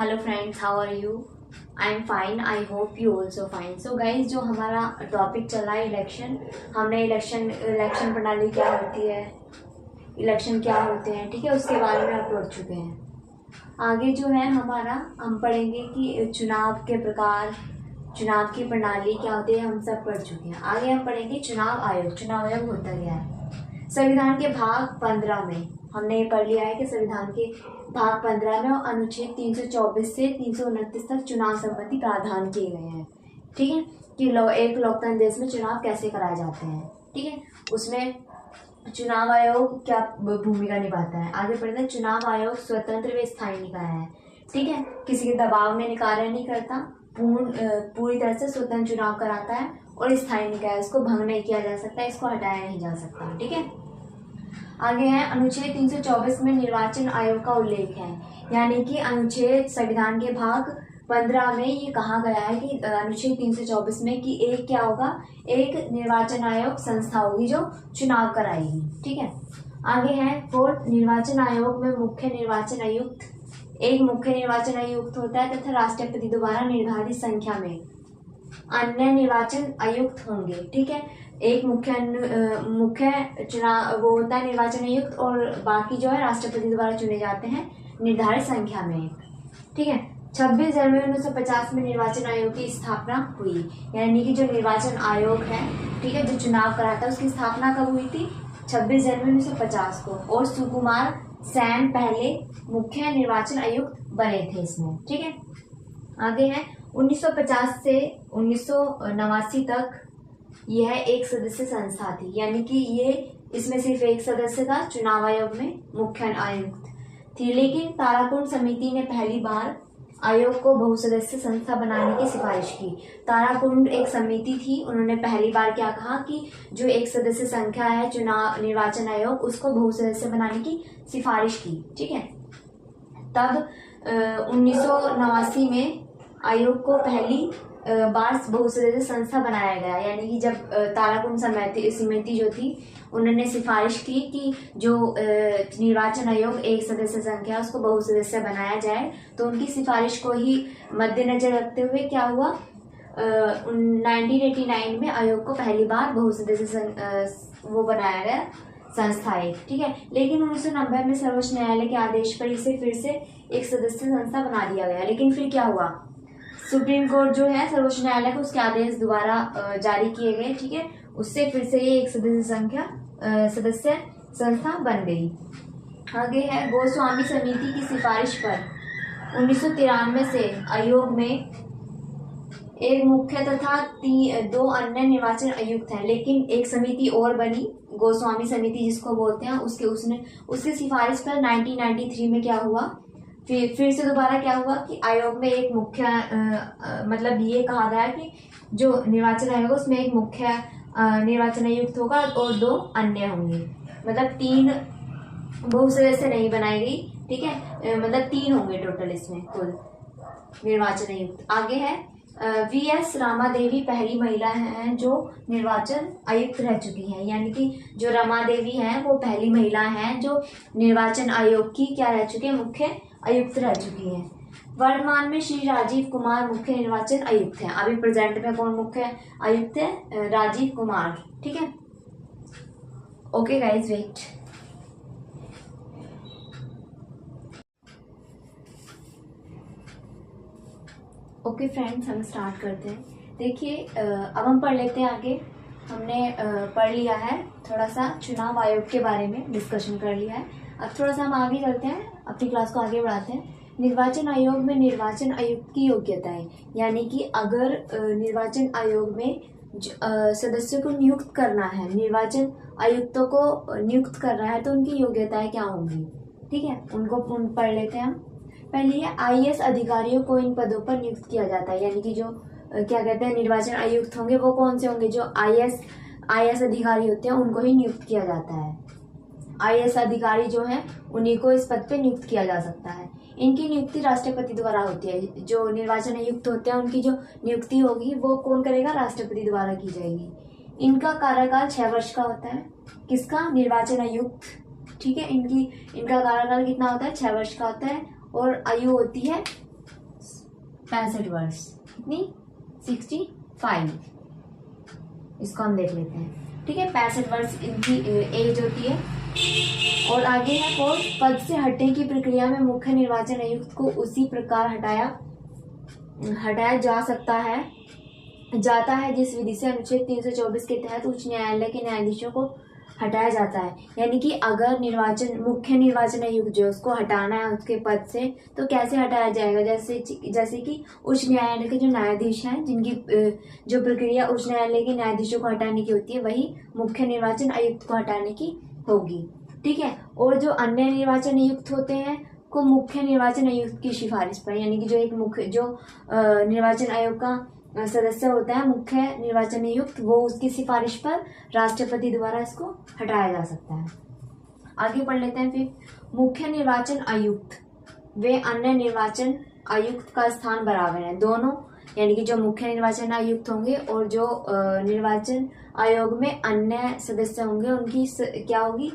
Hello friends, how are you? I am fine, I hope you also fine. So guys, जो हमारा topic चला है election, हमने election प्रणाली क्या होती है, इलेक्शन क्या होते हैं, ठीक है, उसके बारे में आप पढ़ चुके हैं। आगे जो है हमारा, हम पढ़ेंगे कि चुनाव के प्रकार, चुनाव की प्रणाली क्या होती है, हम सब पढ़ चुके हैं। आगे हम पढ़ेंगे चुनाव आयोग। चुनाव आयोग होता क्या है। संविधान के भाग 15 में हमने ये पढ़ लिया है कि संविधान के भाग 15 में और अनुच्छेद 324 से 329 तक चुनाव संबंधी प्रावधान किए गए हैं। ठीक है, कि एक लोकतंत्र देश में चुनाव कैसे कराए जाते हैं। ठीक है, उसमें चुनाव आयोग क्या भूमिका निभाता है। आगे पढ़ते हैं। चुनाव आयोग स्वतंत्र व स्थायी निकाय है। ठीक है, किसी के दबाव में कार्य नहीं करता, पूरी तरह से स्वतंत्र चुनाव कराता है और स्थायी निकाय, इसको भंग नहीं किया जा सकता, इसको हटाया नहीं जा सकता। ठीक है, आगे है अनुच्छेद 324 में निर्वाचन आयोग का उल्लेख है। यानी कि अनुच्छेद संविधान के भाग 15 में ये कहा गया है कि अनुच्छेद 324 में कि एक क्या होगा, एक निर्वाचन आयोग संस्था होगी जो चुनाव कराएगी। ठीक है, आगे है फोर्थ, निर्वाचन आयोग में मुख्य निर्वाचन आयुक्त, एक मुख्य निर्वाचन आयुक्त होता है तथा राष्ट्रपति द्वारा निर्धारित संख्या में अन्य निर्वाचन आयुक्त होंगे। ठीक है, एक मुख्य चुनाव वो होता है निर्वाचन आयुक्त, और बाकी जो है राष्ट्रपति द्वारा चुने जाते हैं निर्धारित संख्या में। ठीक है, 26 जनवरी 1950 में निर्वाचन आयोग की स्थापना हुई। यानी कि जो निर्वाचन आयोग है, ठीक है, जो चुनाव कराता है, उसकी स्थापना कब हुई थी? 26 जनवरी 1950 को। और सुकुमार सेन पहले मुख्य निर्वाचन आयुक्त बने थे इसमें। ठीक है, आगे है 1950 से 1989 तक यह एक सदस्य संस्था थी। यानी कि ये इसमें सिर्फ एक सदस्य था चुनाव आयोग में, मुख्य आयुक्त थी। लेकिन ताराकुंड समिति ने पहली बार आयोग को बहुसदस्य संस्था बनाने की सिफारिश की। ताराकुंड एक समिति थी, उन्होंने पहली बार क्या कहा कि जो एक सदस्य संख्या है चुनाव निर्वाचन आयोग, उसको बहुसदस्य बनाने की सिफारिश की। ठीक है, तब 1989 में आयोग को पहली बार बहुसदस्य संस्था बनाया गया। यानी कि जब ताराकुंड समिति जो थी, उन्होंने सिफारिश की कि जो निर्वाचन आयोग एक सदस्य संख्या उसको बहुसदस्य बनाया जाए, तो उनकी सिफारिश को ही मद्देनजर रखते हुए क्या हुआ, 1989 में आयोग को पहली बार बहुसदस्य वो बनाया गया संस्था एक। ठीक है, लेकिन 1990 में सर्वोच्च न्यायालय के आदेश पर इसे फिर से एक सदस्य संस्था बना दिया गया। लेकिन फिर क्या हुआ, सुप्रीम कोर्ट जो है सर्वोच्च न्यायालय को उसके आदेश दोबारा जारी किए गए। ठीक है, उससे फिर से ये एक सदस्य संस्था बन गई। आगे है गोस्वामी समिति की सिफारिश पर 1993 से आयोग में एक मुख्य तथा 2 अन्य निर्वाचन आयुक्त हैं। लेकिन एक समिति और बनी, गोस्वामी समिति जिसको बोलते हैं, उसकी सिफारिश पर 1993 में क्या हुआ, फिर से दोबारा क्या हुआ कि आयोग में एक मुख्य मतलब ये कहा गया कि जो निर्वाचन आयोग है उसमें एक मुख्य निर्वाचन आयुक्त होगा और 2 अन्य होंगे। मतलब 3 बहुसदस्य नहीं बनाई गई। ठीक है, मतलब 3 होंगे टोटल इसमें कुल निर्वाचन आयुक्त। आगे है वीएस रामा देवी पहली महिला हैं जो निर्वाचन आयुक्त रह चुकी हैं। यानी कि जो रमा देवी हैं वो पहली महिला हैं जो निर्वाचन आयोग की क्या रह चुकी है, मुख्य आयुक्त रह चुकी हैं। वर्तमान में श्री राजीव कुमार मुख्य निर्वाचन आयुक्त हैं। अभी प्रेजेंट में कौन मुख्य आयुक्त है? राजीव कुमार। ठीक है, okay guys, wait. Okay friends, हम स्टार्ट करते हैं। देखिए, अब हम पढ़ लेते हैं आगे। हमने पढ़ लिया है थोड़ा सा चुनाव आयोग के बारे में, डिस्कशन कर लिया है। अब थोड़ा सा हम आगे चलते हैं, अपनी क्लास को आगे बढ़ाते हैं। निर्वाचन आयोग में निर्वाचन आयुक्त की योग्यताएं। यानी कि अगर निर्वाचन आयोग में सदस्यों को नियुक्त करना है, निर्वाचन आयुक्तों को नियुक्त करना है, तो उनकी योग्यताएं क्या होंगी। ठीक है, उनको पढ़ लेते हैं हम। पहली है आईएएस अधिकारियों को इन पदों पर नियुक्त किया जाता है। यानी कि जो क्या कहते हैं निर्वाचन आयुक्त होंगे वो कौन से होंगे, जो आईएएस अधिकारी होते हैं उनको ही नियुक्त किया जाता है। आईएएस अधिकारी जो हैं उन्हीं को इस पद पे नियुक्त किया जा सकता है। इनकी नियुक्ति राष्ट्रपति द्वारा होती है। जो निर्वाचन आयुक्त होते हैं उनकी जो नियुक्ति होगी वो कौन करेगा, राष्ट्रपति द्वारा की जाएगी। इनका कार्यकाल 6 वर्ष का होता है। किसका? निर्वाचन आयुक्त। ठीक है, इनका कार्यकाल कितना होता है? 6 वर्ष का होता है। और आयु होती है 65 वर्ष, कितनी 65, इसको हम देख लेते हैं। ठीक है, 65 वर्ष इनकी एज होती है। और आगे है फोर्थ, पद से हटने की प्रक्रिया में मुख्य निर्वाचन आयुक्त को उसी प्रकार हटाया जाता है जिस विधि से अनुच्छेद 324 के तहत उच्च न्यायालय के न्यायाधीशों को हटाया जाता है। यानी कि अगर मुख्य निर्वाचन आयुक्त जो उसको हटाना है उसके पद से, तो कैसे हटाया जाएगा? जैसे कि उच्च न्यायालय के जो न्यायाधीश हैं, जिनकी जो प्रक्रिया उच्च न्यायालय के न्यायाधीशों को हटाने की होती है, वही मुख्य निर्वाचन आयुक्त को हटाने की होगी। ठीक है, और जो अन्य निर्वाचन आयुक्त होते हैं को मुख्य निर्वाचन आयुक्त की सिफारिश पर, यानी कि जो निर्वाचन आयोग का सदस्य होता है मुख्य निर्वाचन आयुक्त, वो उसकी सिफारिश पर राष्ट्रपति द्वारा इसको हटाया जा सकता है। आगे पढ़ लेते हैं। फिर मुख्य निर्वाचन आयुक्त वे अन्य निर्वाचन आयुक्त का स्थान बराबर है। दोनों, यानी कि जो मुख्य निर्वाचन आयुक्त होंगे और जो निर्वाचन आयोग में अन्य सदस्य होंगे, उनकी क्या होगी?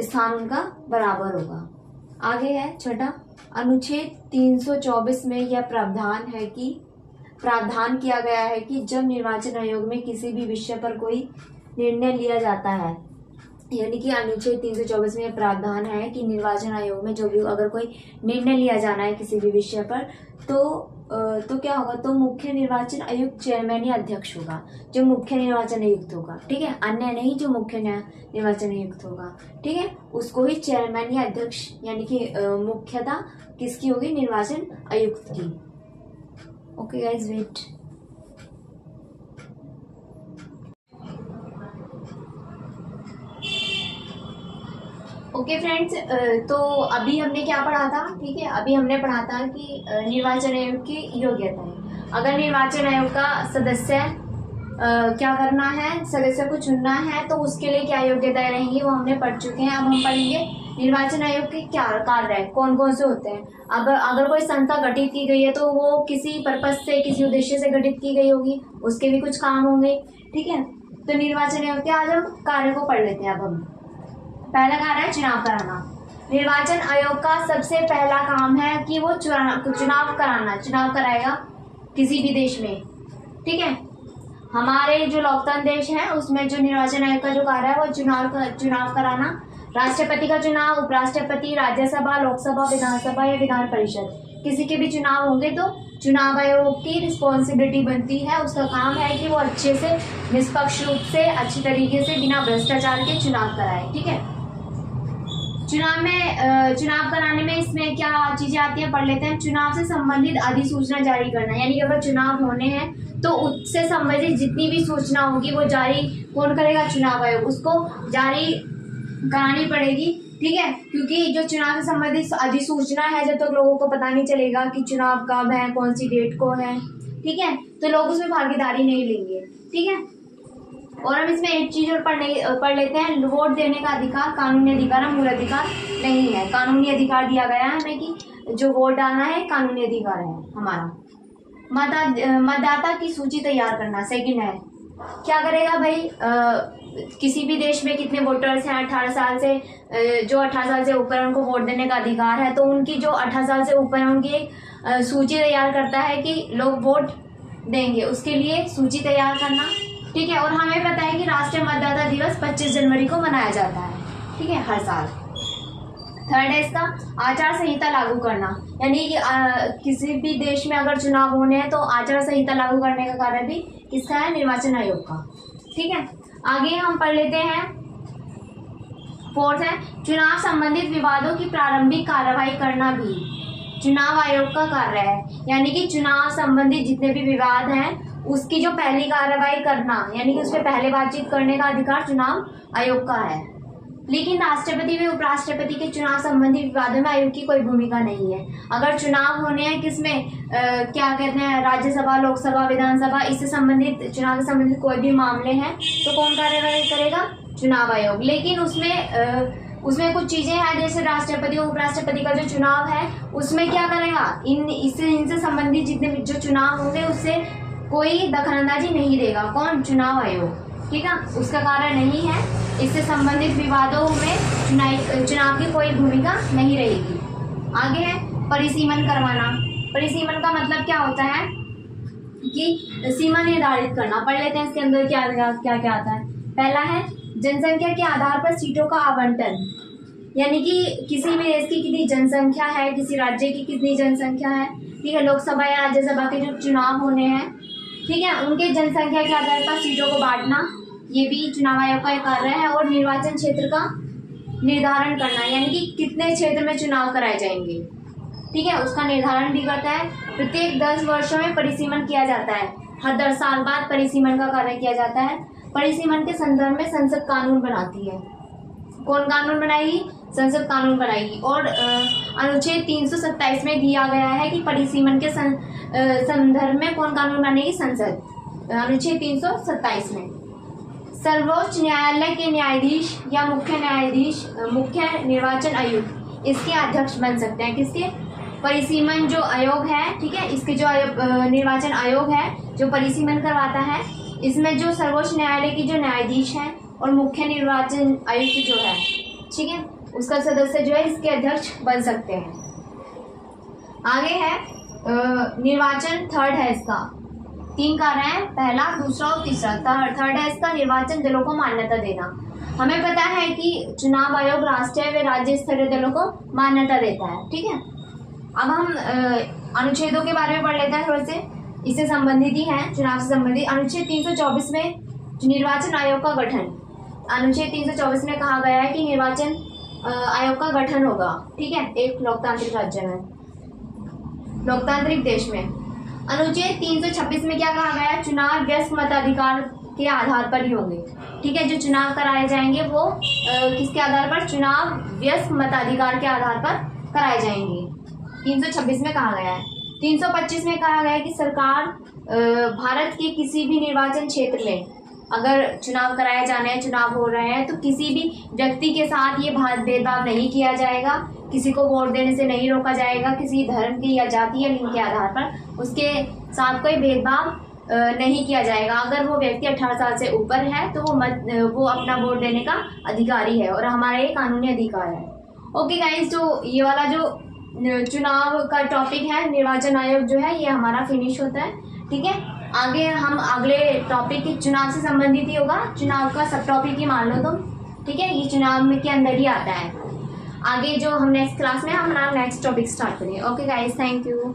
स्थान उनका बराबर होगा। आगे है छठा, अनुच्छेद 324 में यह प्रावधान किया गया है कि जब निर्वाचन आयोग में किसी भी विषय पर कोई निर्णय लिया जाता है, यानी कि अनुच्छेद 324 में प्रावधान है कि निर्वाचन आयोग में जो भी अगर कोई निर्णय लिया जाना है किसी भी विषय पर, तो क्या होगा? तो मुख्य निर्वाचन आयुक्त चेयरमैन या अध्यक्ष होगा, जो मुख्य निर्वाचन आयुक्त होगा। ठीक है, अन्य नहीं, जो मुख्य निर्वाचन आयुक्त होगा। ठीक है, उसको ही चेयरमैन या अध्यक्ष, यानी कि मुख्यता किसकी होगी? निर्वाचन आयुक्त की। Okay guys, wait. Okay friends, तो अभी हमने क्या पढ़ा था? ठीक है, अभी हमने पढ़ा था कि निर्वाचन आयोग की योग्यताएं। अगर निर्वाचन आयोग का सदस्य क्या करना है, सदस्य को चुनना है, तो उसके लिए क्या योग्यताएं रहेंगी वो हमने पढ़ चुके हैं। अब हम पढ़ेंगे निर्वाचन आयोग के क्या कार्य है, कौन कौन से होते हैं। अगर कोई संस्था गठित की गई है तो वो किसी पर्पज से, किसी उद्देश्य से गठित की गई होगी, उसके भी कुछ काम होंगे। ठीक है, तो निर्वाचन आयोग के आज हम कार्य को पढ़ लेते हैं। अब हम पहला कार्य है चुनाव कराना। निर्वाचन आयोग का सबसे पहला काम है कि वो चुनाव कराएगा किसी भी देश में। ठीक है, हमारे जो लोकतंत्र देश है उसमें जो निर्वाचन आयोग का जो कार्य है वो चुनाव कराना। राष्ट्रपति का चुनाव, उपराष्ट्रपति, राज्यसभा, लोकसभा, विधानसभा या विधान परिषद, किसी के भी चुनाव होंगे तो चुनाव आयोग की रिस्पॉन्सिबिलिटी बनती है, उसका काम है कि वो अच्छे से, निष्पक्ष रूप से, अच्छी तरीके से, बिना भ्रष्टाचार के चुनाव कराए। ठीक है, चुनाव कराने में इसमें क्या चीजें आती हैं, पढ़ लेते हैं। चुनाव से संबंधित अधिसूचना जारी करना, यानी कि अगर चुनाव होने हैं तो उससे संबंधित जितनी भी सूचना होगी वो जारी कौन करेगा? चुनाव आयोग, उसको जारी करानी पड़ेगी। ठीक है, क्योंकि जो चुनाव से संबंधित अधिसूचना है, जब तक लोगों को पता नहीं चलेगा कि चुनाव कब है, कौन सी डेट को है, ठीक है, तो लोग उसमें भागीदारी नहीं लेंगे। ठीक है, और हम इसमें एक चीज और पढ़ लेते हैं। वोट देने का अधिकार कानूनी अधिकार, मूल अधिकार नहीं है। कानूनी अधिकार दिया गया है हमें कि जो वोट डालना है कानूनी अधिकार है हमारा। मतदाता की सूची तैयार करना, सेकंड है। क्या करेगा भाई? किसी भी देश में कितने वोटर्स हैं 18 साल से, जो 18 साल से ऊपर है उनको वोट देने का अधिकार है, तो उनकी जो 18 साल से ऊपर है उनकी एक सूची तैयार करता है कि लोग वोट देंगे, उसके लिए सूची तैयार करना। ठीक है, और हमें पता है कि राष्ट्रीय मतदाता दिवस 25 जनवरी को मनाया जाता है। ठीक है, हर साल। थर्ड है इसका आचार संहिता लागू करना, यानी कि किसी भी देश में अगर चुनाव होने हैं तो आचार संहिता लागू करने का कार्य भी किसका है? निर्वाचन आयोग का। ठीक है, आगे हम पढ़ लेते हैं। फोर्थ है चुनाव संबंधित विवादों की प्रारंभिक कार्रवाई करना भी चुनाव आयोग का कार्य है, यानी कि चुनाव संबंधित जितने भी विवाद हैं उसकी जो पहली कार्रवाई करना, यानी कि उस पर पहले बातचीत करने का अधिकार चुनाव आयोग का है। लेकिन राष्ट्रपति व उपराष्ट्रपति के चुनाव संबंधी विवादों में आयोग की कोई भूमिका नहीं है। अगर चुनाव होने हैं किसमें, क्या कहते हैं, राज्यसभा, लोकसभा, विधानसभा, इससे संबंधित, चुनाव से संबंधित कोई भी मामले हैं तो कौन कार्रवाई करेगा? चुनाव आयोग। लेकिन उसमें कुछ चीजें हैं, जैसे राष्ट्रपति और उपराष्ट्रपति का जो चुनाव है उसमें क्या करेगा? इनसे संबंधित जितने जो चुनाव होंगे उससे कोई दखलंदाजी नहीं देगा। कौन? चुनाव आयोग। ठीक है, उसका कार्य नहीं है, इससे संबंधित विवादों में चुनाव की कोई भूमिका नहीं रहेगी। आगे है परिसीमन करवाना। परिसीमन का मतलब क्या होता है कि सीमा निर्धारित करना। पढ़ लेते हैं इसके अंदर क्या क्या क्या आता है। पहला है जनसंख्या के आधार पर सीटों का आवंटन, यानी कि किसी भी देश की कितनी जनसंख्या है, किसी राज्य की कितनी जनसंख्या है, ठीक है, लोकसभा या राज्यसभा के जो चुनाव होने हैं, ठीक है, उनके जनसंख्या के आधार पर सीटों को बांटना, ये भी चुनाव आयोग का एक कार्य है। और निर्वाचन क्षेत्र का निर्धारण करना, यानी कि कितने क्षेत्र में चुनाव कराए जाएंगे, ठीक है, उसका निर्धारण भी करता है। प्रत्येक 10 वर्षों में परिसीमन किया जाता है, हर 10 साल बाद परिसीमन का कार्य किया जाता है। परिसीमन के संदर्भ में संसद कानून बनाती है। कौन कानून बनाएगी? संसद कानून बनाएगी। और अनुच्छेद 327 में दिया गया है कि परिसीमन के संदर्भ में कौन कानून बनाएगी? संसद। अनुच्छेद 327 में सर्वोच्च न्यायालय के न्यायाधीश या मुख्य निर्वाचन आयुक्त इसके अध्यक्ष बन सकते हैं। किसके? परिसीमन जो आयोग है, ठीक है, इसके जो निर्वाचन आयोग है जो परिसीमन करवाता है, इसमें जो सर्वोच्च न्यायालय की जो न्यायाधीश है और मुख्य निर्वाचन आयुक्त जो है, ठीक है, उसका सदस्य जो है इसके अध्यक्ष बन सकते हैं। आगे है निर्वाचन, थर्ड है इसका। 3 कार्य है, पहला, दूसरा और तीसरा। थर्ड है इसका निर्वाचन दलों को मान्यता देना। हमें पता है कि चुनाव आयोग राष्ट्रीय व राज्य स्तरीय दलों को मान्यता देता है, ठीक है। अब हम अनुच्छेदों के बारे में पढ़ लेते हैं थोड़े से, इससे संबंधित ही है, चुनाव से संबंधित। अनुच्छेद 324 में निर्वाचन आयोग का गठन, अनुच्छेद 324 में कहा गया है कि निर्वाचन आयोग का गठन होगा, ठीक है, एक लोकतांत्रिक राज्य में, लोकतांत्रिक देश में। अनुच्छेद 326 में क्या कहा गया है? चुनाव व्यस्क मताधिकार के आधार पर ही होंगे, ठीक है, जो चुनाव कराए जाएंगे वो किसके आधार पर? चुनाव व्यस्क मताधिकार के आधार पर कराए जाएंगे, 326 में कहा गया है। 325 में कहा गया है कि सरकार भारत के किसी भी निर्वाचन क्षेत्र में अगर चुनाव कराए जाने हैं, चुनाव हो रहे हैं, तो किसी भी व्यक्ति के साथ ये भेदभाव नहीं किया जाएगा, किसी को वोट देने से नहीं रोका जाएगा, किसी धर्म की या जाति या लिंग के आधार पर उसके साथ कोई भेदभाव नहीं किया जाएगा। अगर वो व्यक्ति 18 साल से ऊपर है तो वो अपना वोट देने का अधिकारी है और हमारा ये कानूनी अधिकार है। ओके गाइस, तो ये वाला जो चुनाव का टॉपिक है, निर्वाचन आयोग जो है, ये हमारा फिनिश होता है, ठीक है। आगे हम अगले टॉपिक चुनाव से संबंधित ही होगा, चुनाव का सब टॉपिक ही मान लो तुम, ठीक है, ये चुनाव में के अंदर ही आता है। आगे जो हम नेक्स्ट क्लास में हम नेक्स्ट टॉपिक स्टार्ट करेंगे। Okay guys, thank you.